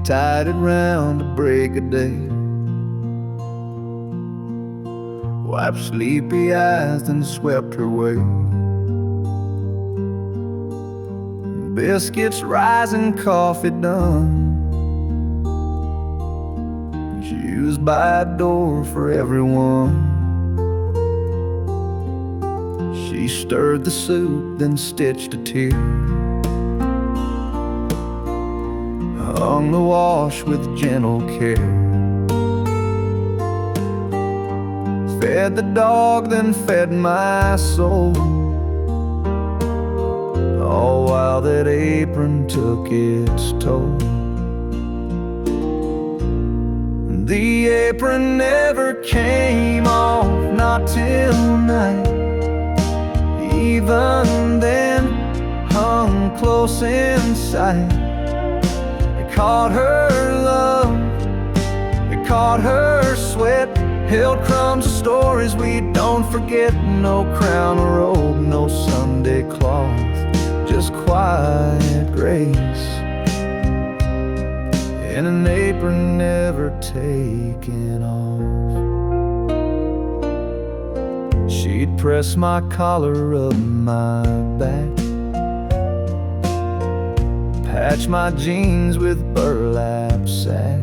tied it round to break of day. Wiped sleepy eyes, then swept her way. Biscuits rising, coffee done. Shoes by a door for everyone. She stirred the soup, then stitched a tear. Hung the wash with gentle care. Fed the dog, then fed my soul, all while that apron took its toll. The apron never came off, not till night. Even then, hung close in sight. It caught her love, it caught her sweat. Held crumbs of stories we don't forget. No crown or robe, no Sunday cloth, just quiet grace in an apron never taken off. She'd press my collar up my back, patch my jeans with burlap sack.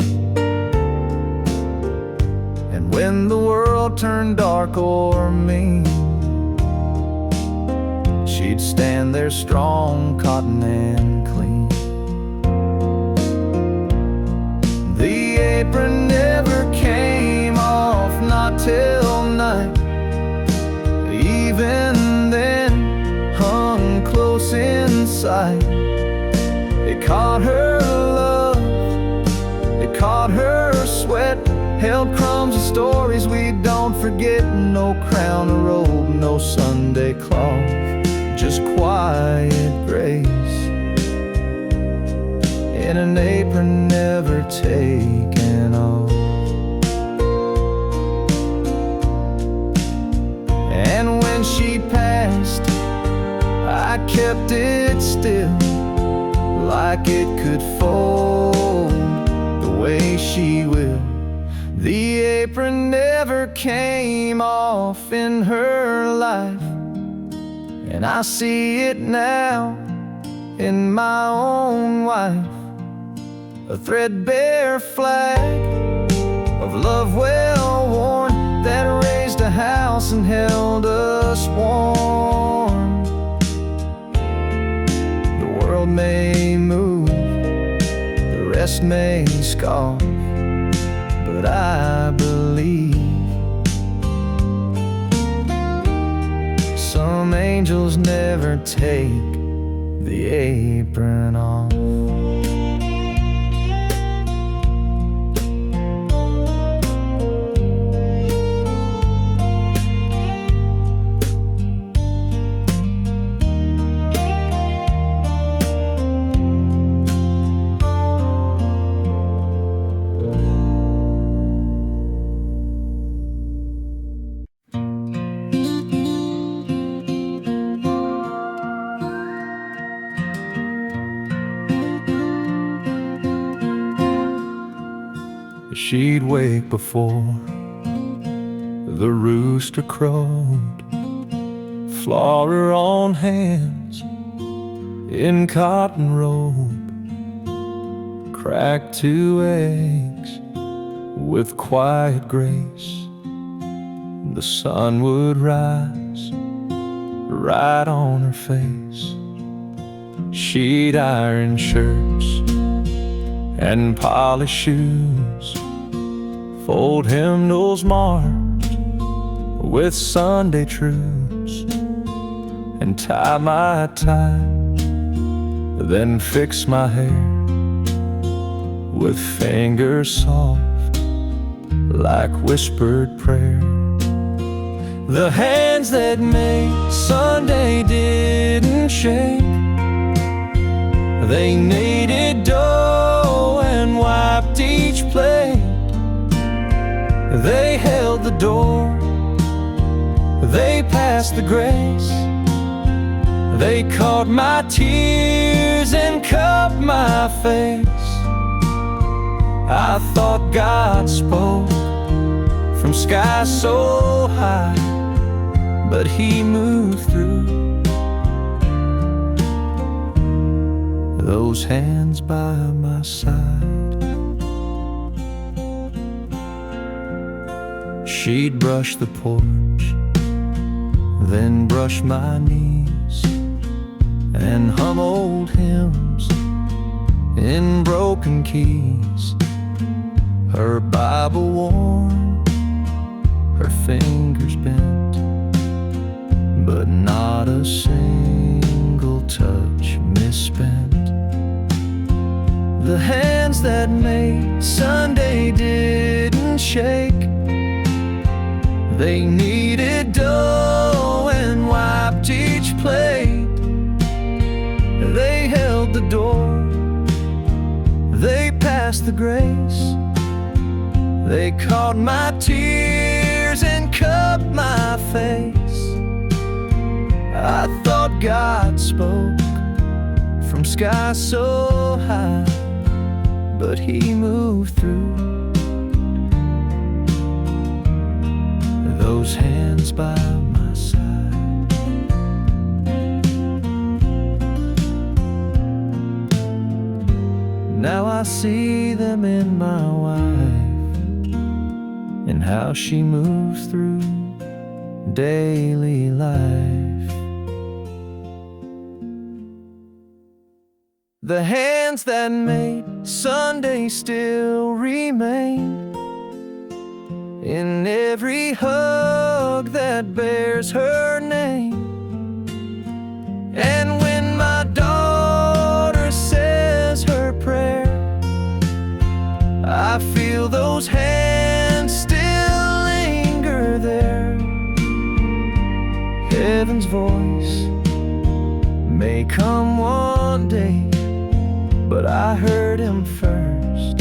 And when the world turned dark or mean, she'd stand there strong, cotton and clean. The apron never came off, not till night. Even then, hung close in sight. It caught her love, it caught her sweat. Held crumbs of stories we don't forget. No crown or robe, no Sunday cloth, just quiet grace in an apron never taken off. And when she passed, I kept it still, like it could fold the way she will. The apron never came off in her life, and I see it now in my own wife. A threadbare flag of love well worn, that raised a house and held us warm. The world may move, the rest may scoff, but I believe some angels never take the apron off. She'd wake before the rooster crowed, floor her on hands in cotton robe, crack 2 eggs with quiet grace. The sun would rise right on her face. She'd iron shirts and polish shoes, fold hymnals marked with Sunday truths, and tie my tie, then fix my hair with fingers soft like whispered prayer. The hands that made Sunday didn't shake, they kneaded dough and wiped each plate. They held the door, they passed the grace. They caught my tears and cupped my face. I thought God spoke from sky so high, but He moved through those hands by my side. She'd brush the porch, then brush my knees, and hum old hymns in broken keys. Her Bible worn, her fingers bent, but not a single touch misspent. The hands that made Sunday didn't shake. They kneaded dough and wiped each plate. They held the door, they passed the grace. They caught my tears and cupped my face. I thought God spoke from sky so high, but He moved through those hands by my side. Now I see them in my wife, and how she moves through daily life. The hands that made Sunday still remain in every hug that bears her name. And when my daughter says her prayer, I feel those hands still linger there. Heaven's voice may come one day, but I heard Him first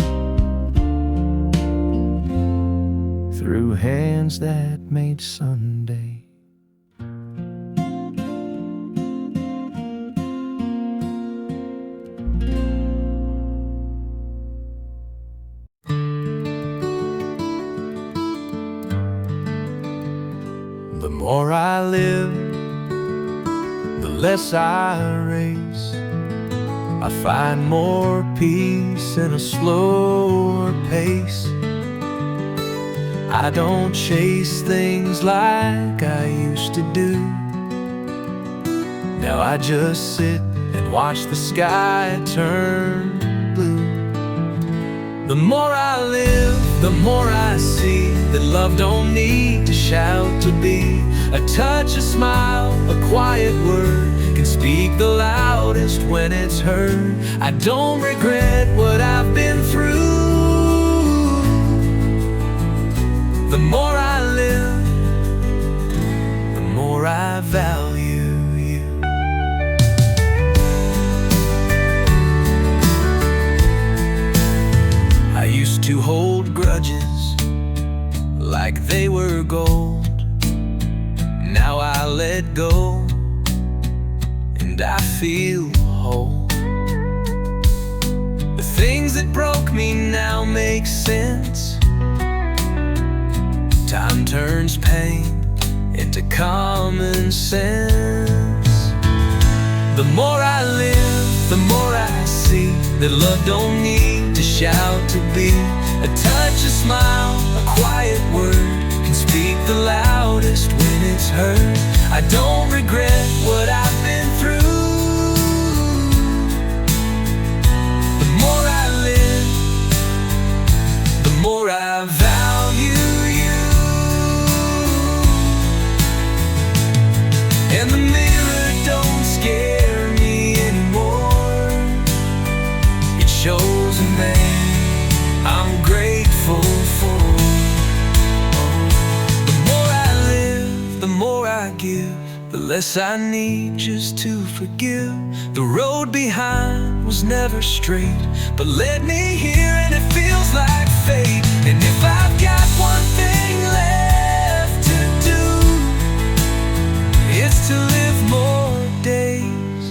through hands that made Sunday. The more I live, the less I race. I find more peace in a slower pace. I don't chase things like I used to do. Now I just sit and watch the sky turn blue. The more I live, the more I see that love don't need to shout to be. A touch, a smile, a quiet word can speak the loudest when it's heard. I don't regret what I've been through. The more I live, the more I value you. I used to hold grudges like they were gold. Now I let go and I feel whole. The things that broke me now make sense. Time turns pain into common sense. The more I live, the more I see that love don't need to shout to be. A touch, a smile, a quiet word can speak the loudest when it's heard. I don't regret what I've been through. The more I live, the more I value you. And the mirror don't scare me anymore. It shows a man I'm grateful for. The more I live, the more I give, the less I need just to forgive. The road behind was never straight, but led me here and it feels like fate. And if I've got one thing left to do, it's to live more days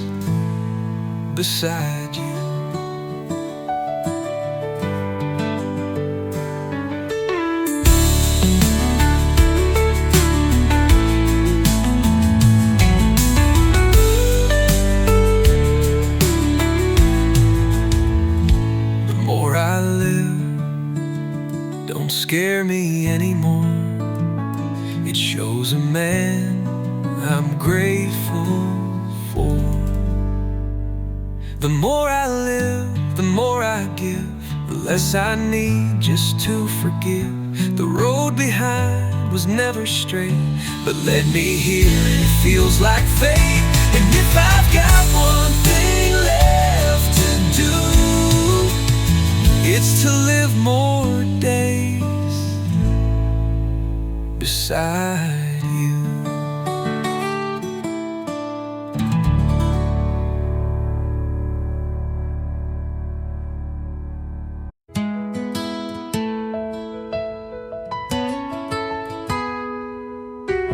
beside you. The more I live, the more I give, the less I need just to forgive. The road behind was never straight, but led me here, and it feels like fate. And if I've got one thing left to do, it's to live more days beside you.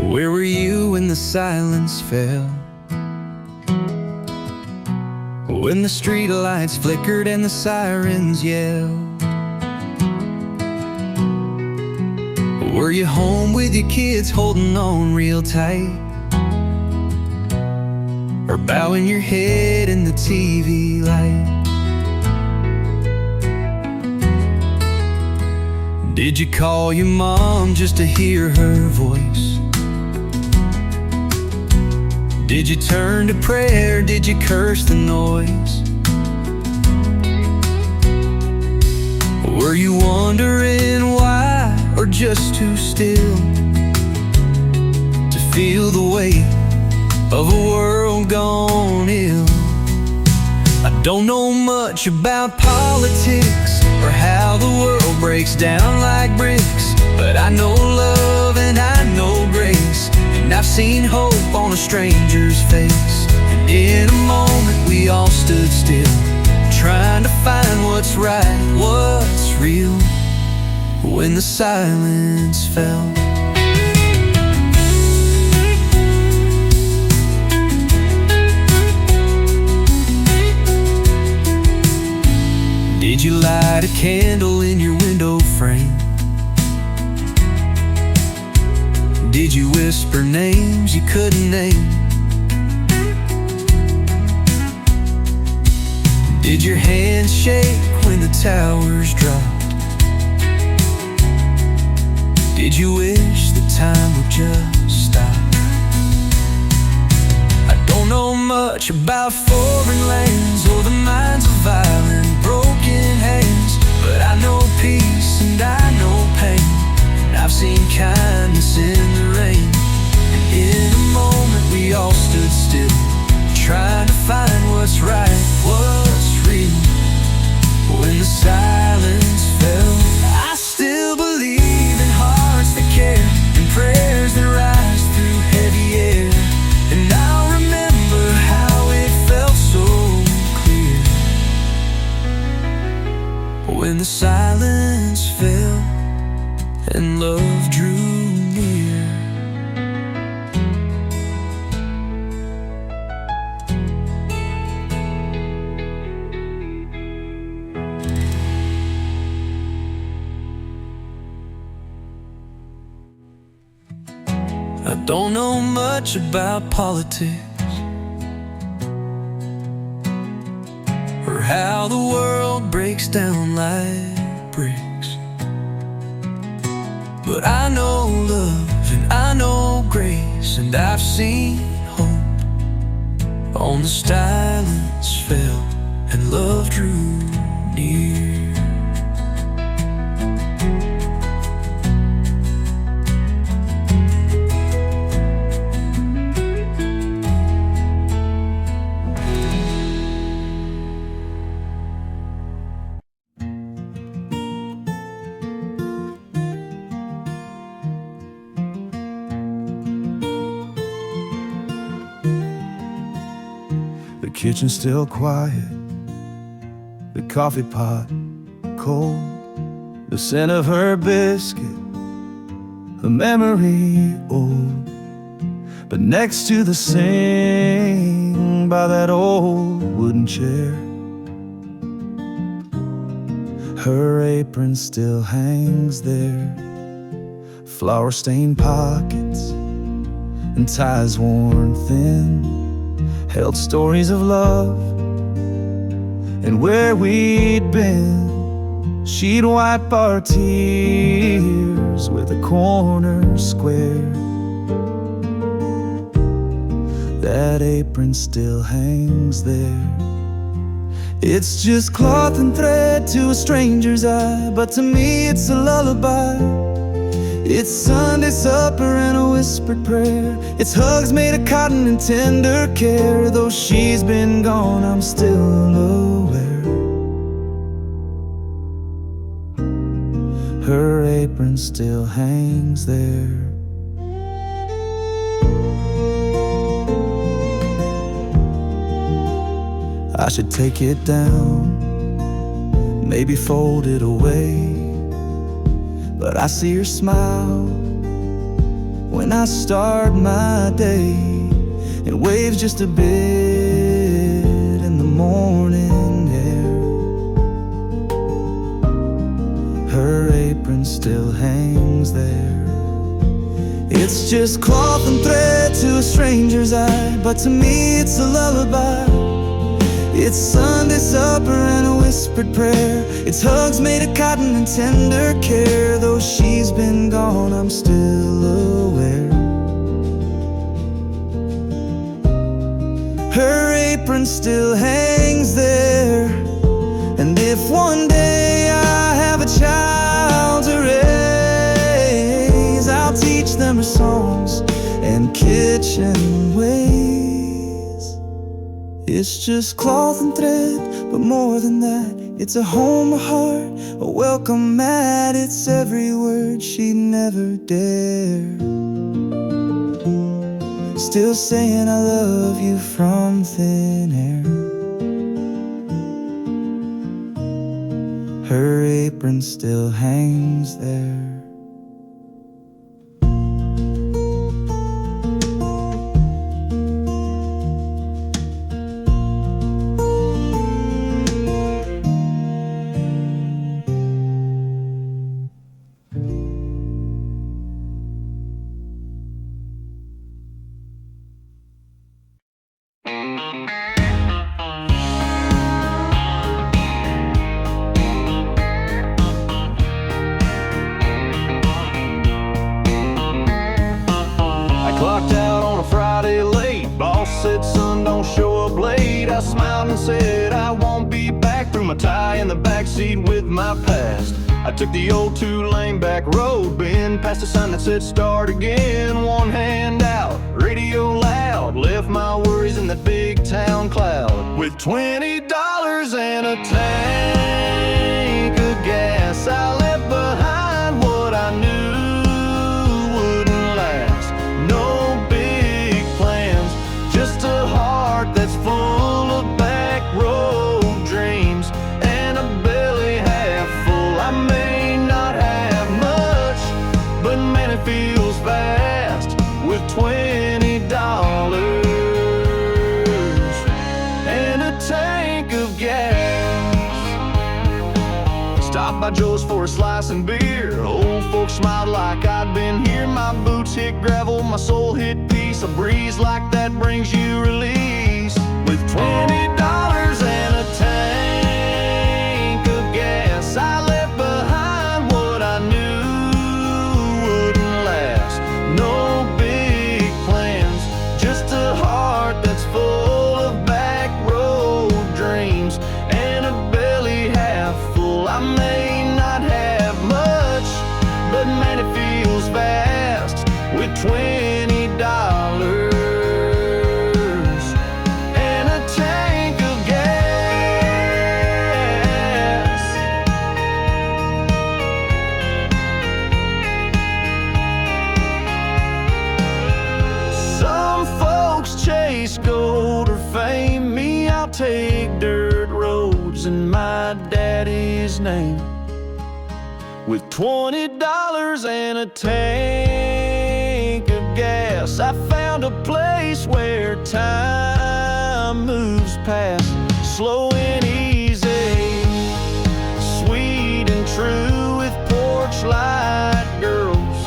Where were you when the silence fell? When the street lights flickered and the sirens yelled? Were you home with your kids holding on real tight? Or bowing your head in the TV light? Did you call your mom just to hear her voice? Did you turn to prayer? Did you curse the noise? Were you wondering why, or just too still to feel the weight of a world gone ill? I don't know much about politics or how the world breaks down like bricks, but I know love and I know grace, and I've seen hope on a stranger's face. And in a moment we all stood still, trying to find what's right, what's real, when the silence fell. Did you light a candle in your window frame? Did you whisper names you couldn't name? Did your hands shake when the towers dropped? Did you wish the time would just stop? I don't know much about foreign lands or the minds of violent, broken hands, but I know peace and I know pain, and I've seen kindness in the rain. And in a moment we all stood still, trying to find what's right, what's real, when the silence fell. I still believe in hearts that care, and prayers that rise through heavy air, and I'll remember how it felt so clear when the silence fell and love drew near. I don't know much about politics or how the world breaks down like bricks, but I know love and I know grace, and I've seen hope on the silence fell and love drew near. The kitchen's still quiet, the coffee pot cold, the scent of her biscuit, a memory old. But next to the sink, by that old wooden chair, her apron still hangs there. Flour-stained pockets and ties worn thin held stories of love and where we'd been. She'd wipe our tears with a corner square. That apron still hangs there It's just cloth and thread to a stranger's eye, but to me it's a lullaby. It's Sunday supper and a whispered prayer. It's hugs made of cotton and tender care. Though she's been gone, I'm still aware. Her apron still hangs there. I should take it down, maybe fold it away, but I see her smile when I start my day, and waves just a bit in the morning air. Her apron still hangs there. It's just cloth and thread to a stranger's eye, but to me it's a lullaby. It's Sunday supper and a whispered prayer. It's hugs made of cotton and tender care. Though she's been gone, I'm still aware. Her apron still hangs there. And if one day I have a child to raise, I'll teach them her songs and kitchen ways. It's just cloth and thread, but more than that, it's a home, a heart, a welcome mat. It's every word she never dared. Still saying I love you from thin air. Her apron still hangs there. Clocked out on a Friday late. Boss said, son, don't show up late. I smiled and said I won't be back. Threw my tie in the backseat with my past. I took the old two-lane back road bend, past a sign that said start again. One hand out, radio loud, left my worries in that big town cloud. With $20 and a tank of gas, I left behind what I knew wouldn't last. No big plans, just a heart that's full of back road dreams and a belly half full. I may not have much, but man, it feels fast with $20 and a tank of gas. Stopped by Joe's for a slice and beer. Old folks smiled like I'd been here. My boots hit gravel, my soul hit peace. A breeze like that brings you release. With $20 and a tank of gas, I left behind what I knew wouldn't last. No big plans, just a heart that's full of back road dreams and a belly half full. I may not have much, but man, it feels fast with $20 and a tank of gas. Some folks chase gold or fame. Me, I'll take dirt roads in my daddy's name. With $20 and a tank of gas, I found a place where time moves past. Slow and easy, sweet and true, with porch light girls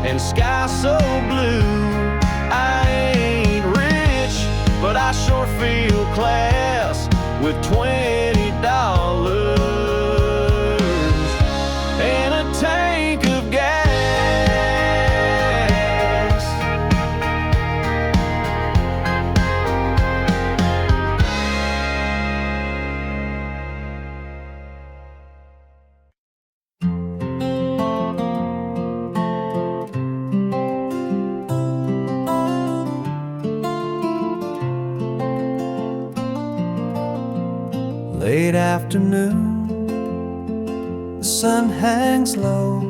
and sky so blue. I ain't rich, but I sure feel class with $20 and a tank of gas. Late afternoon, the sun hangs low,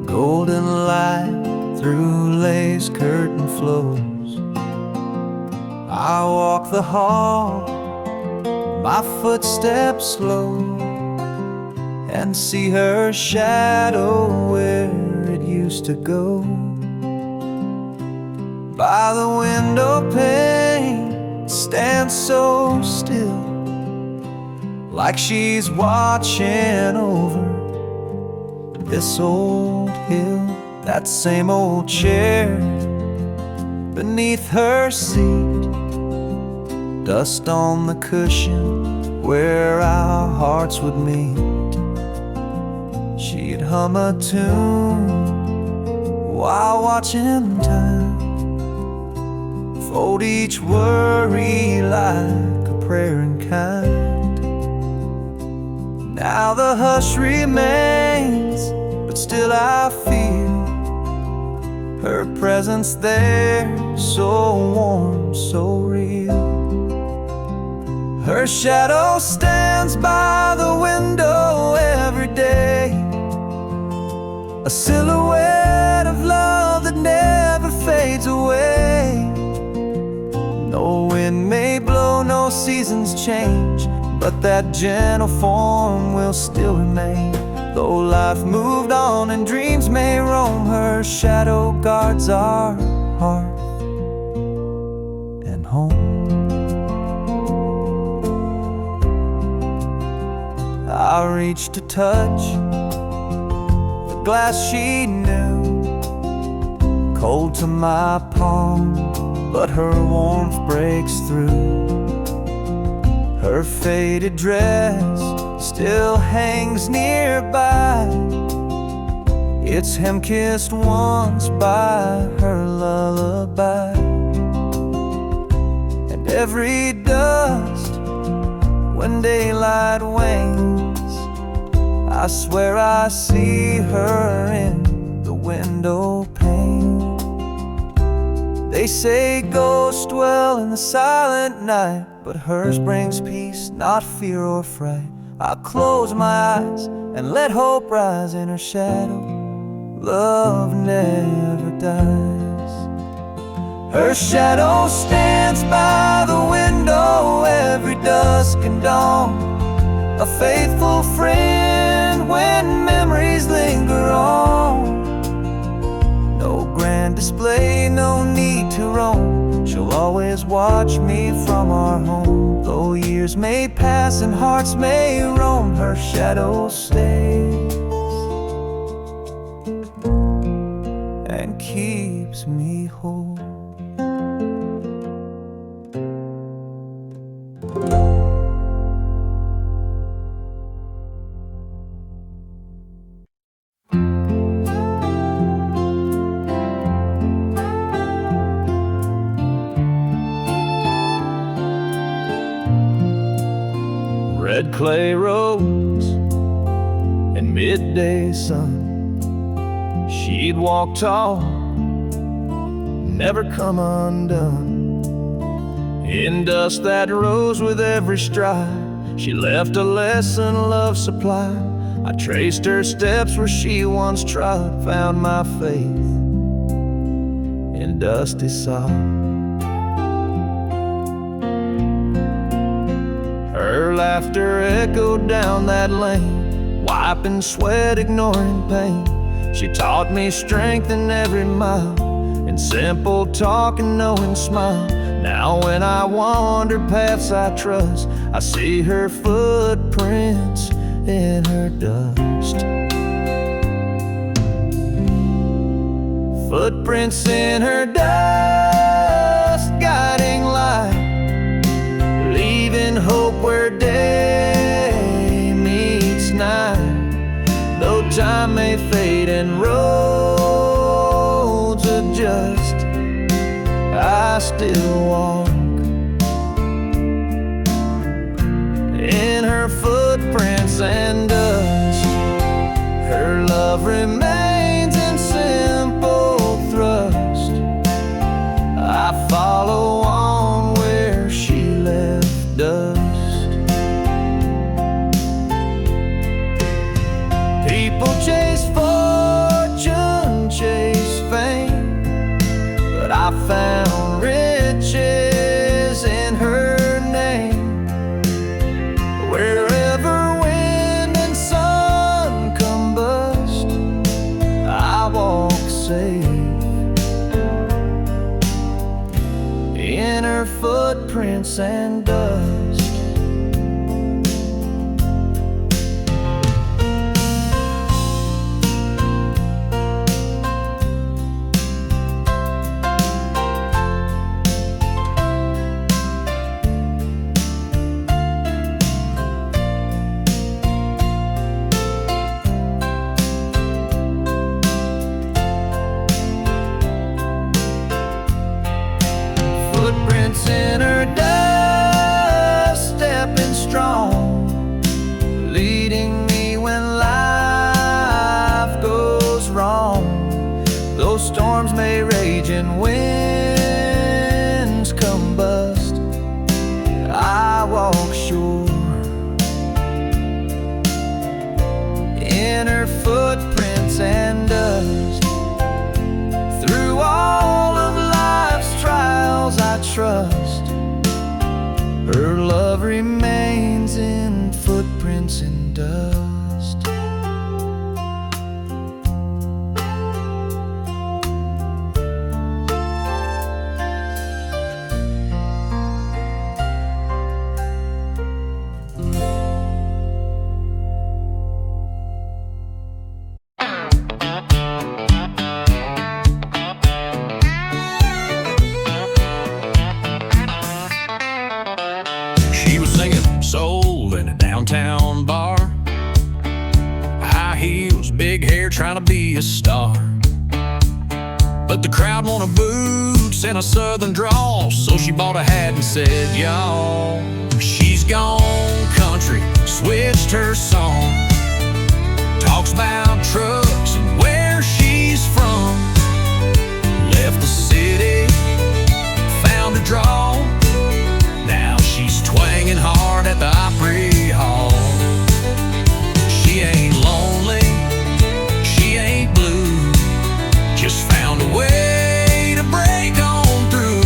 golden light through lace curtain flows. I walk the hall, my footsteps slow, and see her shadow where it used to go. By the window pane, it stands so still, like she's watching over this old hill. That same old chair beneath her seat, dust on the cushion where our hearts would meet. She'd hum a tune while watching time, fold each worry like a prayer in kind. Now the hush remains, but still I feel her presence there, so warm, so real. Her shadow stands by the window every day, a silhouette of love that never fades away. No wind may blow, no seasons change, but that gentle form will still remain. Though life moved on and dreams may roam, her shadow guards our hearth and home. I reach to touch the glass she knew, cold to my palm, but her warmth breaks through. Her faded dress still hangs nearby, its hem kissed once by her lullaby. And every dust when daylight wanes, I swear I see her in the window pane. They say ghosts dwell in the silent night, but hers brings peace, not fear or fright. I close my eyes and let hope rise in her shadow. Love never dies. Her shadow stands by the window every dusk and dawn, a faithful friend when memories linger on. No grand display, no need to roam, she'll always watch me from our home. Though years may pass and hearts may roam, her shadow stays and keeps me whole. Red clay roads and midday sun, she'd walk tall, never come undone. In dust that rose with every stride, she left a lesson love supplied. I traced her steps where she once trod, found my faith in dusty sod. Her laughter echoed down that lane, wiping sweat, ignoring pain. She taught me strength in every mile, in simple talk and knowing smile. Now when I wander paths I trust, I see her footprints in her dust. Footprints in her dust, guiding light, leaving hope where day meets night. Though time may fade and roads adjust, I still walk in her footprints and dust. Her love remains in simple thrust. I follow on where she left us. in her footprints and dust. Footprints in her dust, stepping strong, leading me when life goes wrong. Though storms may rage and winds combust, I walk sure in her footprints and dust. Through all of life's trials I trust, her love remains in footprints and dust. Soul in a downtown bar, high heels, big hair, trying to be a star. But the crowd wanted boots and a southern drawl, so she bought a hat and said, y'all. She's gone country, switched her song, talks about trucks and where she's from. Left the city, found a draw, now she's twanging hard at the Opry Hall. She ain't lonely, she ain't blue, just found a way to break on through.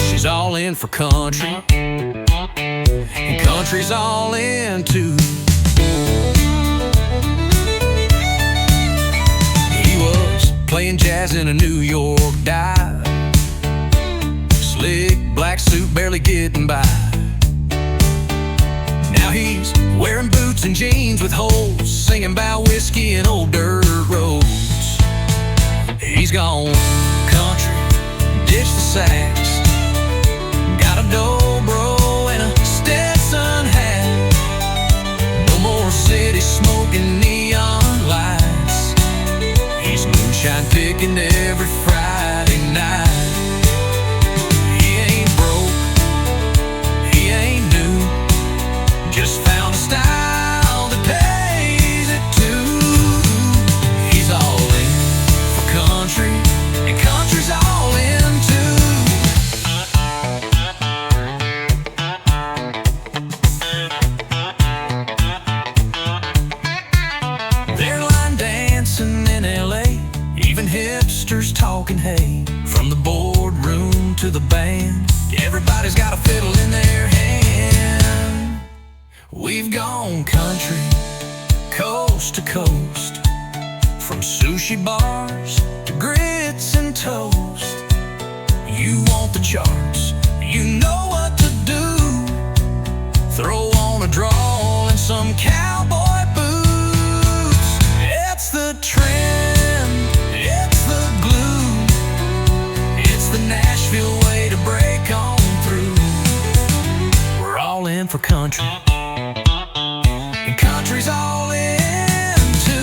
She's all in for country, and country's all in too. He was playing jazz in a New York dive, slick black suit, barely getting by. Now he's wearing boots and jeans with holes, singing about whiskey and old dirt roads. He's gone country, ditched the sax, got a dobro and a Stetson hat. No more city smoking neon lights, he's moonshine picking every Friday night. Just found a style that pays it too. He's all in for country, and country's all in too. They're line dancing in LA, even hipsters talking hay. From the boardroom to the band, everybody's got a fiddle in their hand. We've gone country, coast to coast, from sushi bars to grits and toast. You want the charts, you know what to do. Throw on a drawl and some cowboy boots. It's the trend, it's the glue, it's the Nashville way to break on through. We're all in for country, and country's all in too.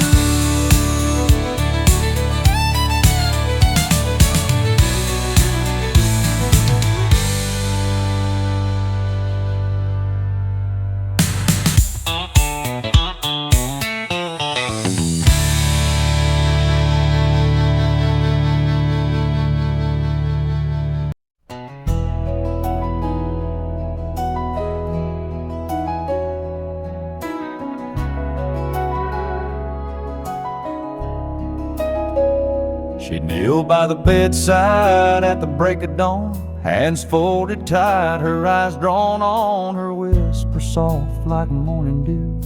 She'd kneel by the bedside at the break of dawn, hands folded tight, her eyes drawn on, her whisper soft like morning dew.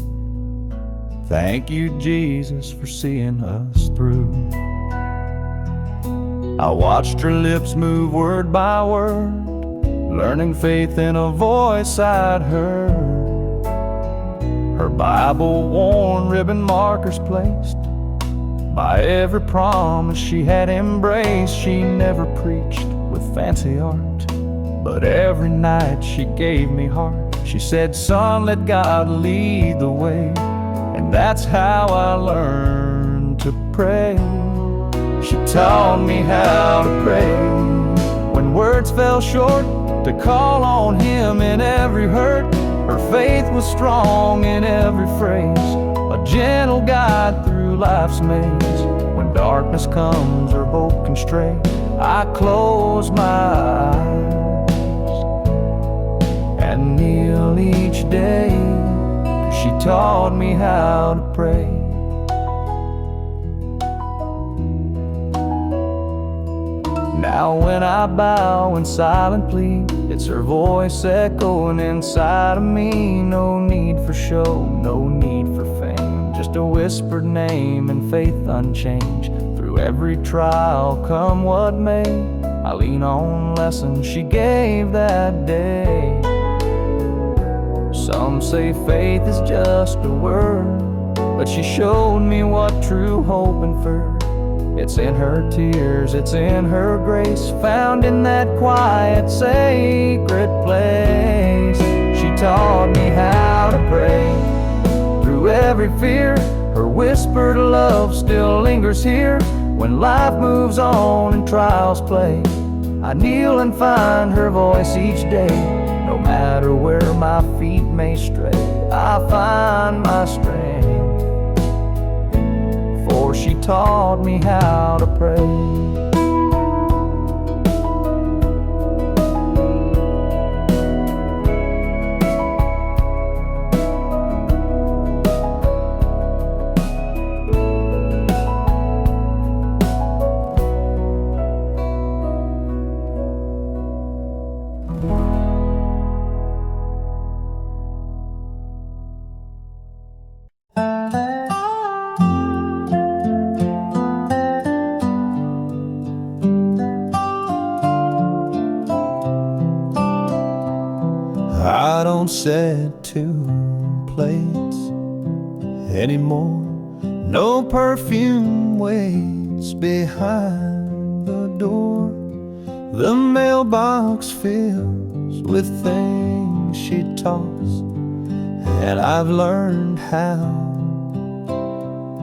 Thank you, Jesus, for seeing us through. I watched her lips move word by word, learning faith in a voice I'd heard. Her Bible worn, ribbon markers placed by every promise she had embraced. She never preached with fancy art, but every night she gave me heart. She said, "Son, let God lead the way." And that's how I learned to pray. She taught me how to pray when words fell short, to call on Him in every hurt. Her faith was strong in every phrase, a gentle guide through life's maze. When darkness comes or hope can stray, I close my eyes and kneel each day, 'cause she taught me how to pray. Now when I bow in silent plea, it's her voice echoing inside of me. No need for show, no need for fame, just a whispered name and faith unchanged. Through every trial, come what may, I lean on lessons she gave that day. Some say faith is just a word, but she showed me what true hope inferred. It's in her tears, it's in her grace, found in that quiet, sacred place. She taught me how to pray through every fear. Her whispered love still lingers here. When life moves on and trials play, I kneel and find her voice each day. No matter where my feet may stray, I find my strength, for she taught me how to pray. I don't set 2 plates anymore. No perfume waits behind the door. The mailbox fills with things she toss, and I've learned how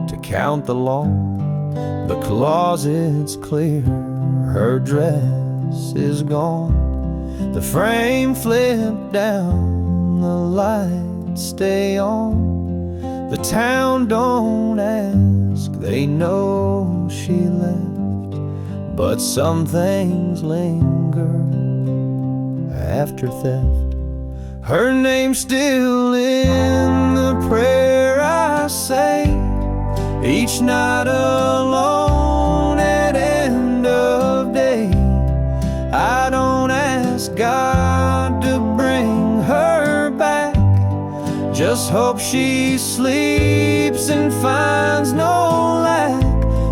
to count the law. The closet's clear, her dress is gone. The frame flipped down, the lights stay on. The town don't ask, they know she left. But some things linger after theft. Her name's still in the prayer I say each night alone at end of day. I don't ask God to bring her back, just hope she sleeps and finds no lack.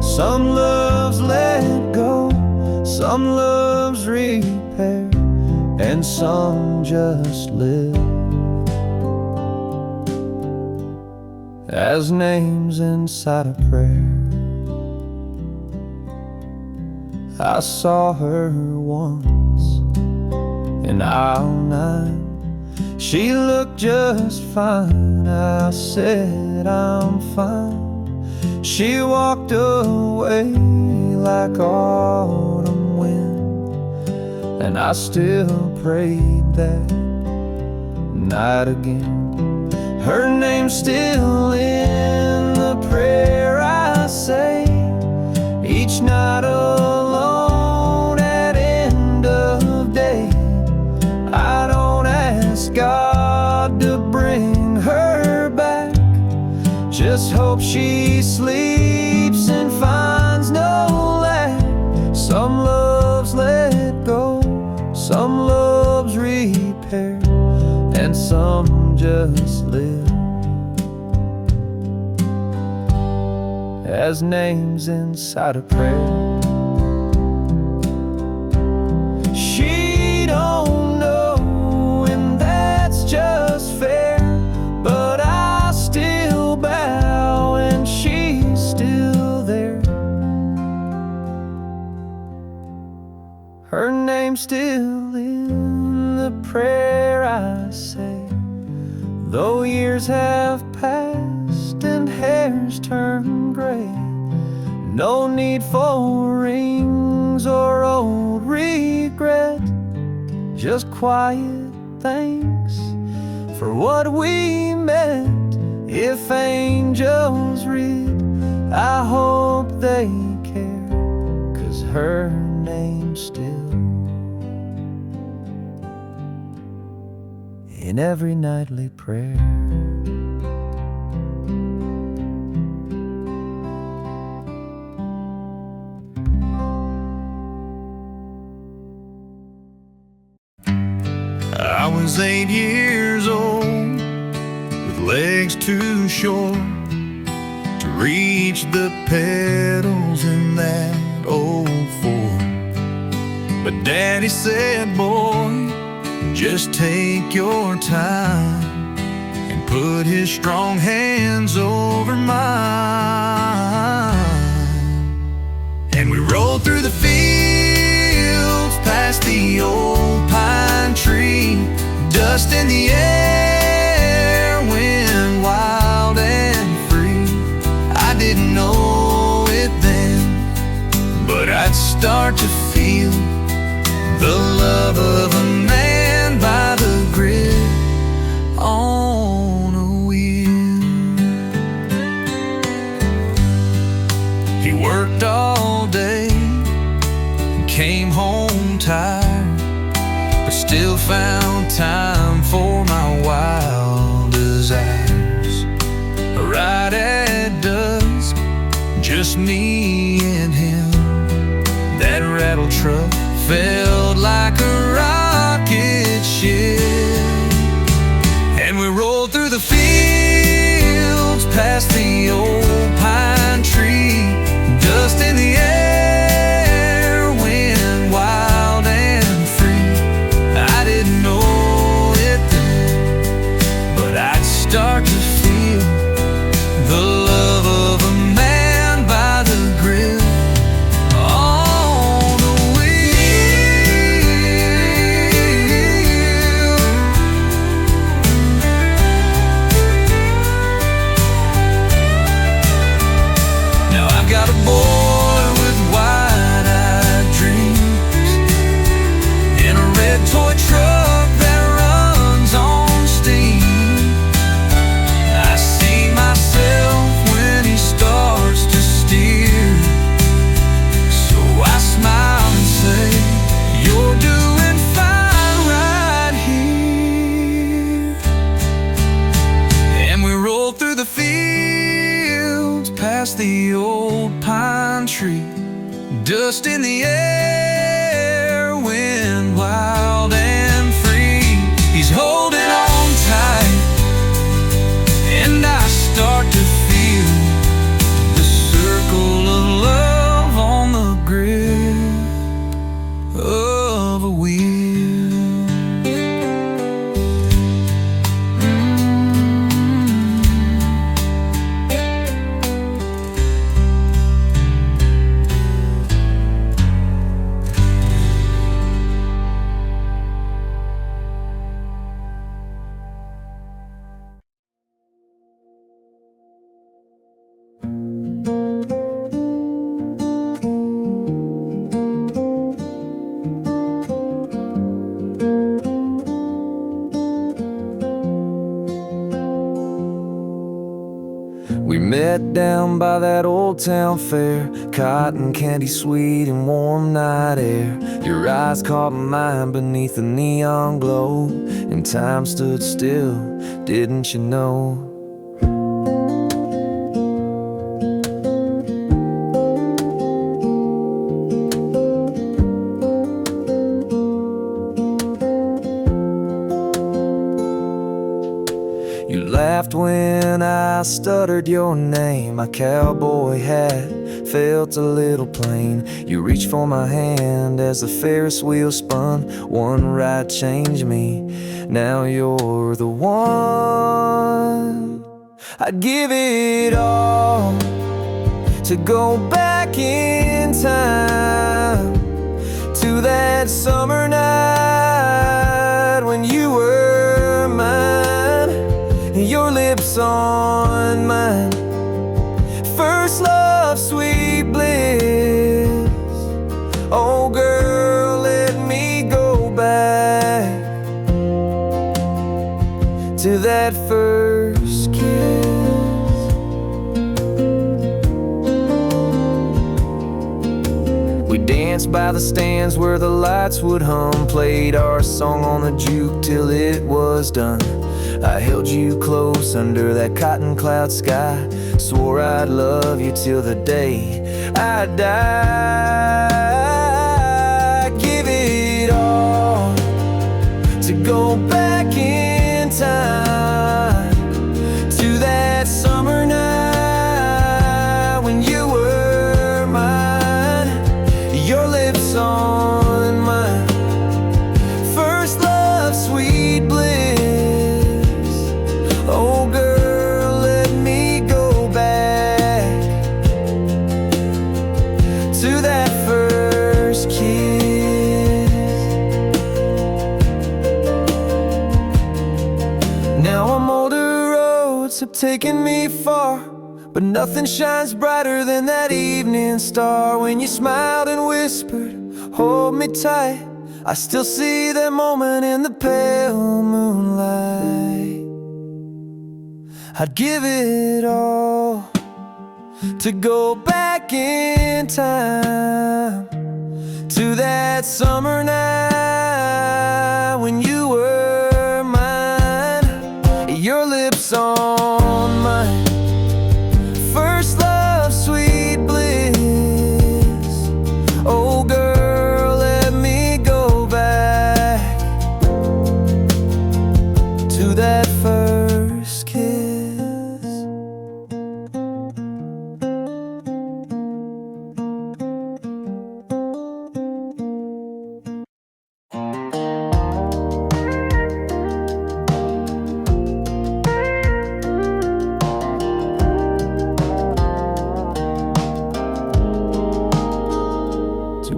Some loves let go, some loves repair, and some just live as names inside a prayer. I saw her once in aisle 9. She looked just fine. I said, "I'm fine." She walked away like autumn wind, and I still prayed that night again. Her name's still in the prayer I say each night alone at end of day. I don't ask God to bring her back, just hope she sleeps and finds no lack. Some loves let go, some loves repair, and some just live as names inside a prayer. She don't know still in the prayer I say. Though years have passed and hair's turned gray, no need for rings or old regret, just quiet thanks for what we met. If angels read, I hope they care, 'cause her name's still in every nightly prayer. I was 8 years old, with legs too short to reach the pedals in that old Ford. But Daddy said, boy, just take your time, and put his strong hands over mine. And we rolled through the fields, past the old pine tree, dust in the air, wind wild and free. I didn't know it then, but I'd start to feel the love of a man by the grid on a wheel. He worked all day and came home tired, but still found time for my wild desires. Right at dusk, just me and him, that rattle truck felt like a rocket ship. And we rolled through the fields, past the old pine tree, dust in the air, wind wild and free. I didn't know it then, but I'd start to feel the love of a man by the grill. Got a boy with wide-eyed dreams, in a red toy truck that runs on steam. I see myself when he starts to steer, so I smile and say, you're doing fine right here. And we roll through the fields, past the old pine tree, dust in the air, wind wild and free. He's holding on tight, and I start to feel the circle of love on the grip of a wheel. We met down by that old town fair, cotton candy sweet and warm night air. Your eyes caught mine beneath the neon glow, and time stood still, didn't you know? You laughed when I stuttered your name. My cowboy hat felt a little plain. You reached for my hand as the Ferris wheel spun. One ride changed me, now you're the one. I'd give it all to go back in time to that summer night when you were mine, your lips on mine. First love, sweet bliss. Oh girl, let me go back to that first kiss. We danced by the stands where the lights would hum, played our song on the juke till it was done. I held you close under that cotton cloud sky, swore I'd love you till the day I die. Give it all to go back in time to that summer night when you were mine, your lips on mine. First love, sweet bliss. Oh girl, let me go back to that first kiss. Now I'm older, roads have taken me far, but nothing shines brighter than that evening star. When you smiled and whispered, hold me tight, I still see that moment in the pale moonlight. I'd give it all to go back in time to that summer night when you were mine, your lips on mine. First love, sweet bliss. Oh girl, let me go back to that first kiss.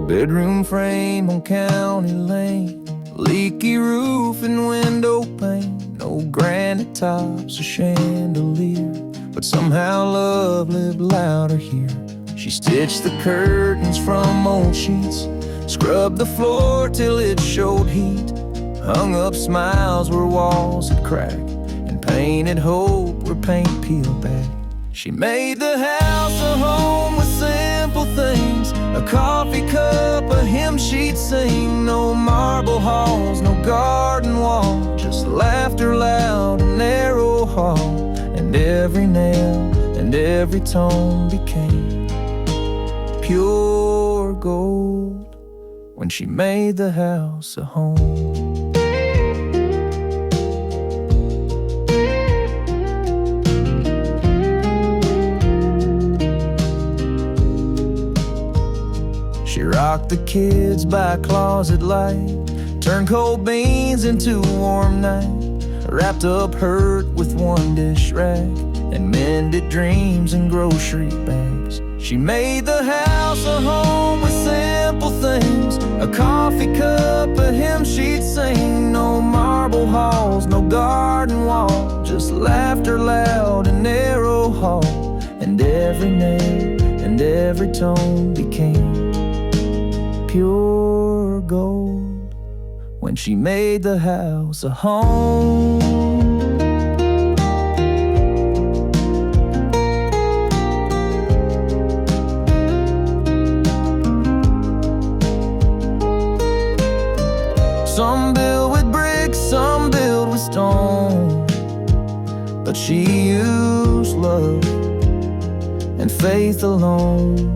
Bedroom frame on County Lane, leaky roof and window pane, no granite tops or chandelier, but somehow love lived louder here. She stitched the curtains from old sheets, scrubbed the floor till it showed heat, hung up smiles where walls had cracked, and painted hope where paint peeled back. She made the house a home with simple things, a coffee cup, a hymn she'd sing. No marble halls, no garden wall, just laughter loud and narrow hall. And every nail and every tone became pure gold when she made the house a home. She rocked the kids by closet light, turned cold beans into a warm night, wrapped up hurt with one dish rag, and mended dreams in grocery bags. She made the house a home with simple things, a coffee cup, a hymn she'd sing. No marble halls, no garden wall, just laughter loud and narrow hall. And every nail and every tone became pure gold when she made the house a home. Some build with bricks, some build with stone, but she used love and faith alone.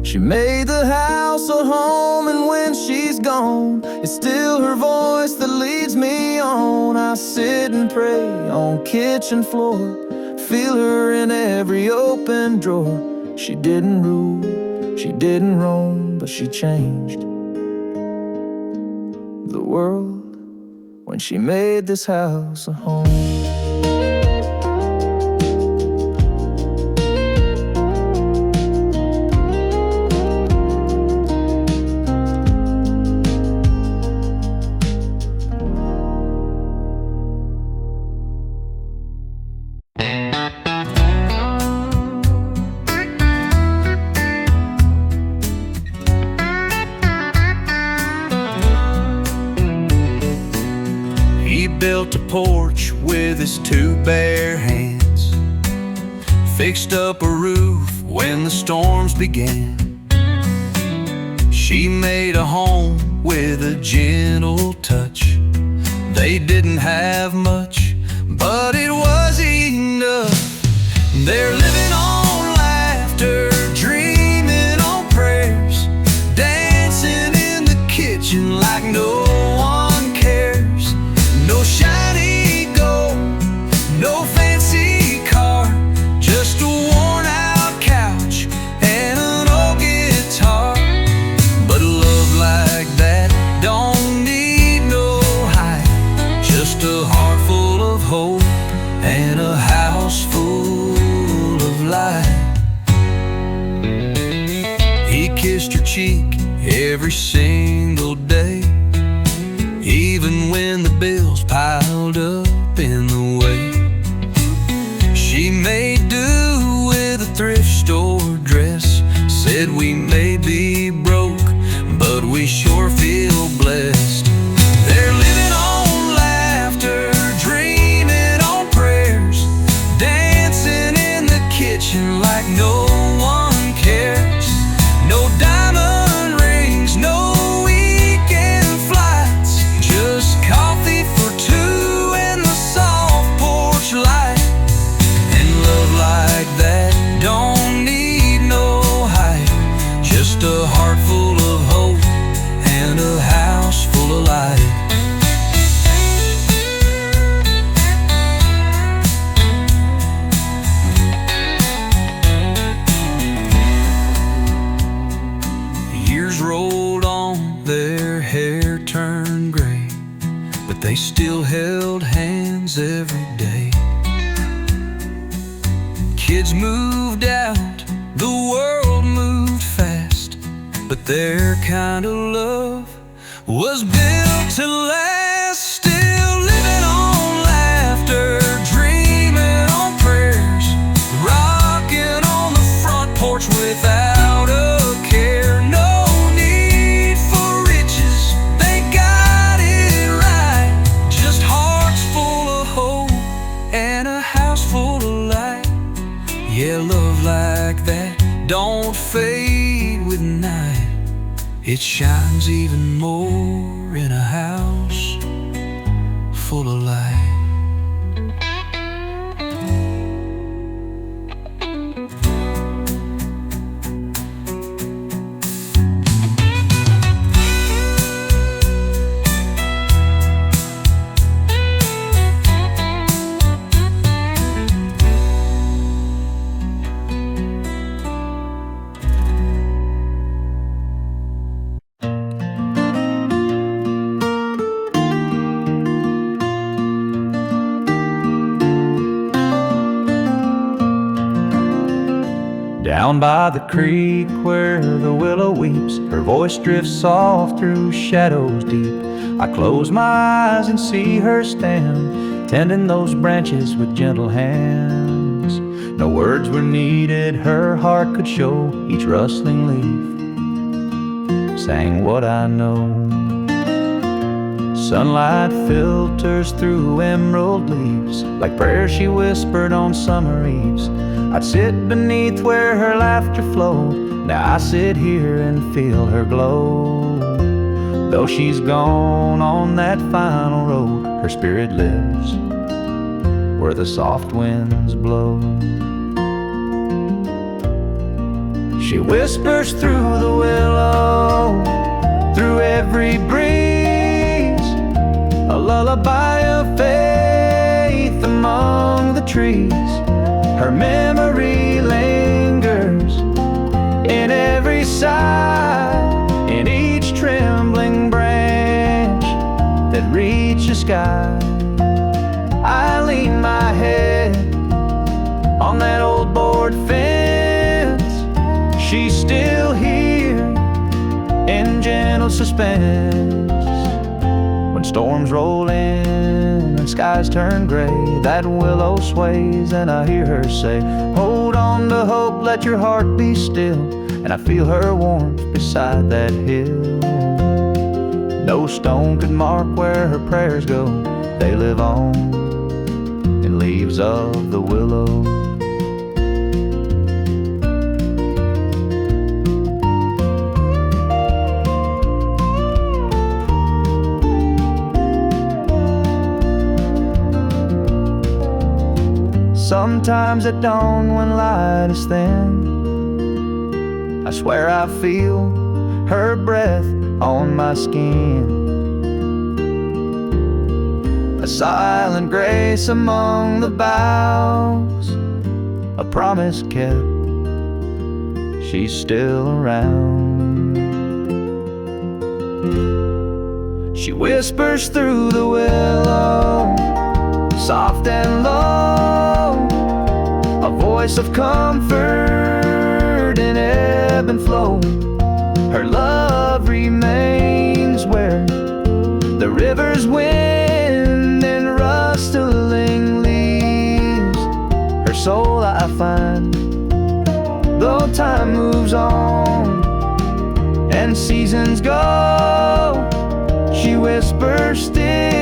She made the house a home, and when she's gone, it's still her voice that leads me on. I sit and pray on kitchen floor, feel her in every open drawer. She didn't rule, she didn't roam, but she changed the world when she made this house a home. He built a porch with his two bare hands, fixed up a roof when the storms began. She made a home with a gentle touch. They didn't have much, but it was enough. They're living on laughter, dreaming on prayers, dancing in the kitchen like no one cares. No shiny gold, no fancy car, just a worn out couch and an old guitar. But love like that don't need no hype, just a heart full of hope and a house full of light. He kissed her cheek every single day, even when the bills piled up in the way. She made do with a thrift store dress, said we may be broke, but we sure feel blessed. They're living on laughter, dreaming on prayers, dancing in the kitchen like no one cares. No diamond rings, no weekend flights, just coffee for two and the soft porch light. And love like that don't need no hype, just a heart full of hope and a house full of light. Years rolled on, their hair turned gray, but they still held hands every day. Kids moved out, the world moved fast, but their kind of love was built to last. Still living on laughter, dreaming on prayers, rocking on the front porch without a care. No need for riches, they got it right, just hearts full of hope and a house full of light. Yeah, love like that don't fade with night, it shines even more in a house full of light. Down by the creek where the willow weeps, her voice drifts soft through shadows deep. I close my eyes and see her stand, tending those branches with gentle hands. No words were needed, her heart could show. Each rustling leaf sang what I know. Sunlight filters through emerald leaves, like prayers she whispered on summer eves. I'd sit beneath where her laughter flowed. Now I sit here and feel her glow. Though she's gone on that final road, her spirit lives where the soft winds blow. She whispers through the willow, through every breeze, a lullaby of faith among the trees. Her memory lingers in every sigh, in each trembling branch that reaches sky. I lean my head on that old board fence. She's still here in gentle suspense. When storms roll in and skies turn gray, that willow sways and I hear her say, hold on to hope, let your heart be still. And I feel her warmth beside that hill. No stone could mark where her prayers go. they live on in leaves of the willow. Sometimes at dawn when light is thin, I swear I feel her breath on my skin. A silent grace among the boughs, a promise kept, she's still around. She whispers through the willow, soft and low, a voice of comfort in ebb and flow. Her love remains where the river's wind and rustling leaves. Her soul I find, though time moves on and seasons go, she whispers still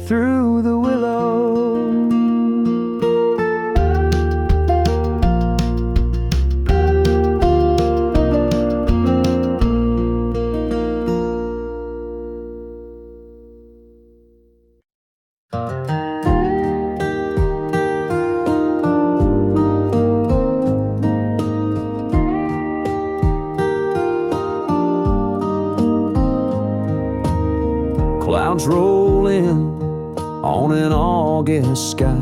through the willow. Clouds roll in on an August sky,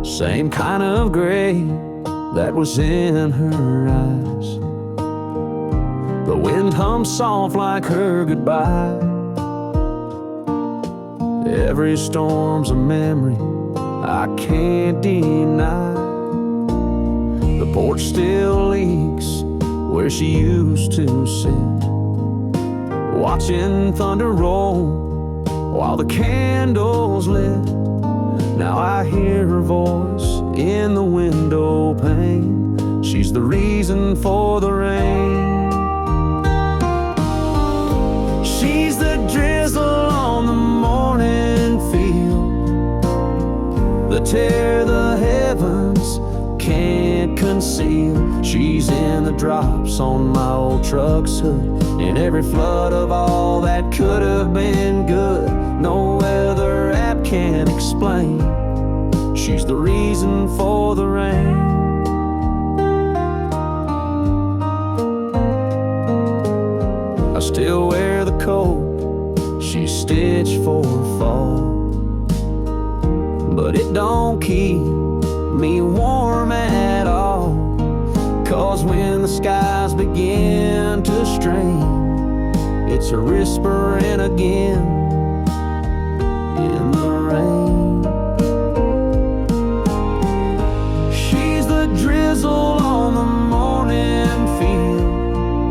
same kind of gray that was in her eyes. The wind hums soft like her goodbye. Every storm's a memory I can't deny. The porch still leaks where she used to sit, watching thunder roll while the candles lit. Now I hear her voice in the window pane. She's the reason for the rain. She's the drizzle on the morning field, the tear the heavens can't conceal. She's in the drops on my old truck's hood, in every flood of all that could have been good. No weather app can explain. She's the reason for the rain. I still wear the coat she stitched for fall, but it don't keep me warm at all. 'Cause when the skies begin to strain, it's her whispering again in the rain. She's the drizzle on the morning field,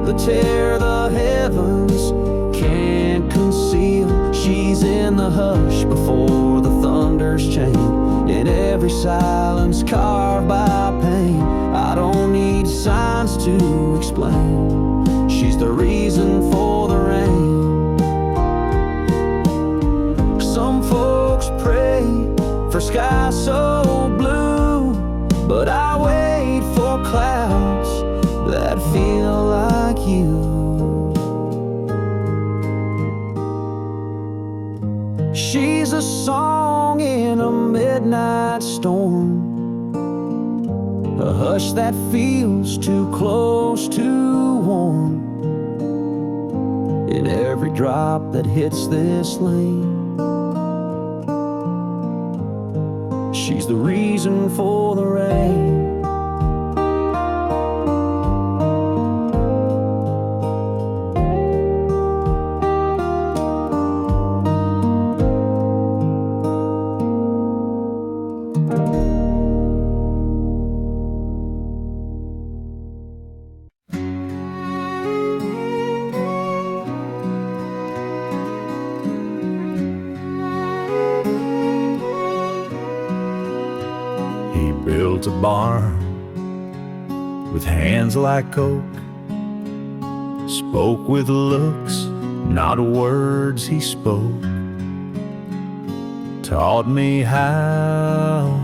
the tear the heavens can't conceal. She's in the hush before the thunder's chain, in every silence carved by pain. I don't need signs to explain. She's the reason for the rain. Some folks pray for skies so blue, but I wait for clouds that feel like you. She's a song in a midnight storm, a hush that feels too close to warm. In every drop that hits this lane, she's the reason for the rain. A barn with hands like oak, spoke with looks, not words he spoke. Taught me how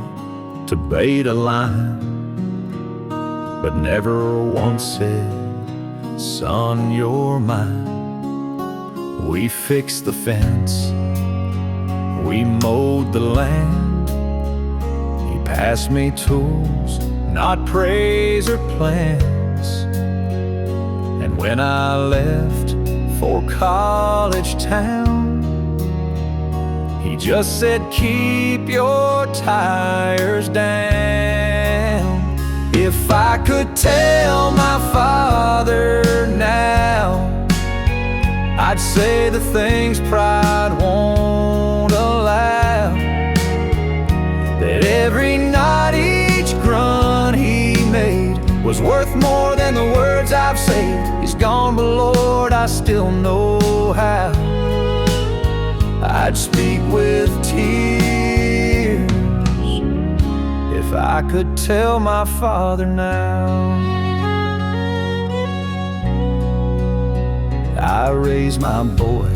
to bait a line, but never once said, "Son, you're mine." We fixed the fence, we mowed the land. He passed me tools, not praise or plans. And when I left for college town, he just said, "Keep your tires down." If I could tell my father now, I'd say the things pride won't allow. That every night, each grunt he made was worth more than the words I've said. He's gone, but Lord, I still know how. I'd speak with tears if I could tell my father now. I raised my boy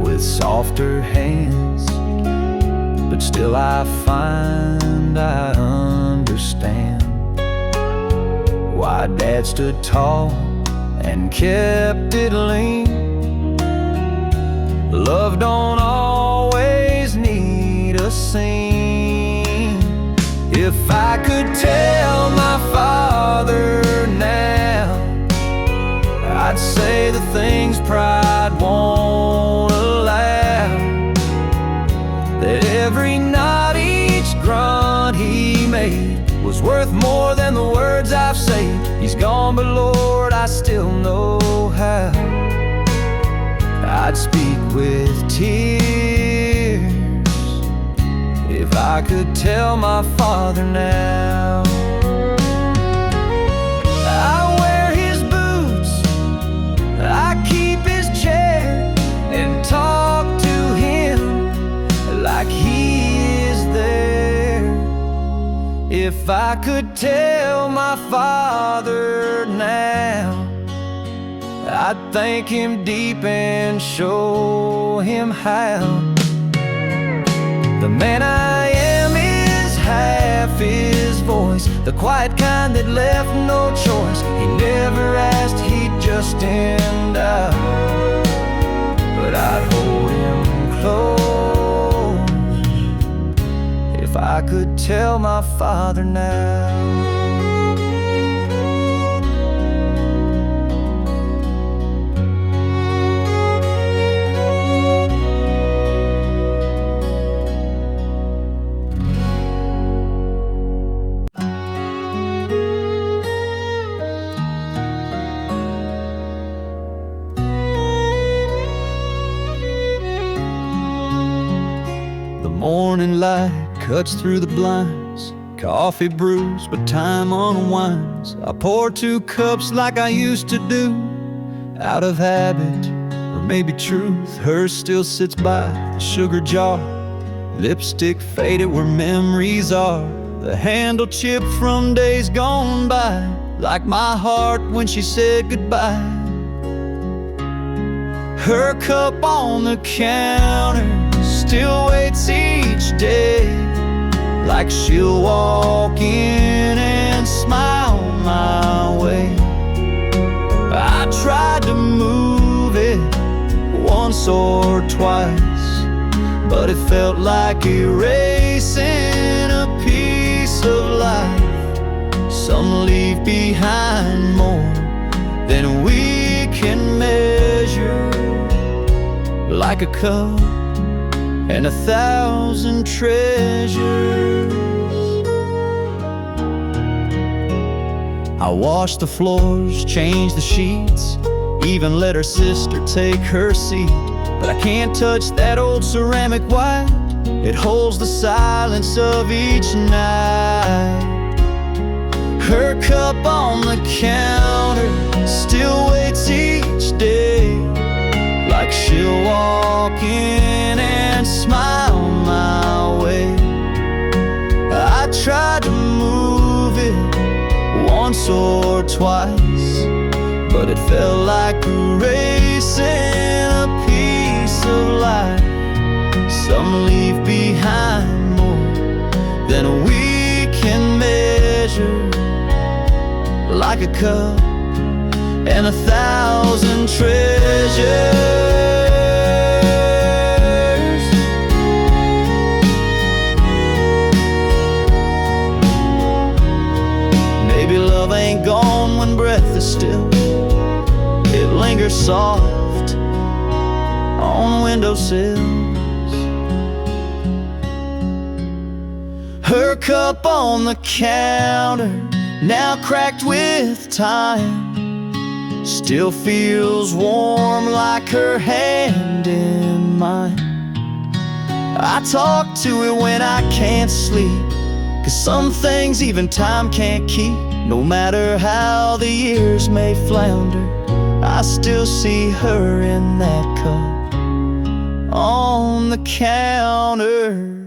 with softer hands, but still I find I understand why Dad stood tall and kept it lean. Love don't always need a scene. If I could tell my father now, I'd say the things pride won't allow. That every night, each grunt he made was worth more than the words I've said. He's gone, but Lord, I still know how. I'd speak with tears if I could tell my father now. I wear his boots, I keep his chair, and talk to him like he is there. If I could tell my father now, I'd thank him deep and show him how. The man I am is half his voice, the quiet kind that left no choice. He never asked, he'd just end up. But I'd hold him close if I could tell my father now. Morning light cuts through the blinds, coffee brews, but time unwinds. I pour 2 cups like I used to do, out of habit, or maybe truth. Hers still sits by the sugar jar, lipstick faded where memories are. The handle chipped from days gone by, like my heart when she said goodbye. Her cup on the counter still waits each day, like she'll walk in and smile my way. I tried to move it once or twice, but it felt like erasing a piece of life. Some leave behind more than we can measure, like a cup and 1,000 treasures. I washed the floors, changed the sheets, even let her sister take her seat. But I can't touch that old ceramic white, it holds the silence of each night. Her cup on the counter still waits each day, like she'll walk in and smile my way. I tried to move it once or twice, but that felt like erasing a piece of life. Some leave behind more than we can measure, like a cup and 1,000 treasures. Maybe love ain't gone when breath is still. It lingers soft on windowsills. Her cup on the counter, now cracked with time, still feels warm like her hand in mine. I talk to it when I can't sleep, 'cause some things even time can't keep. No matter how the years may flounder, I still see her in that cup on the counter.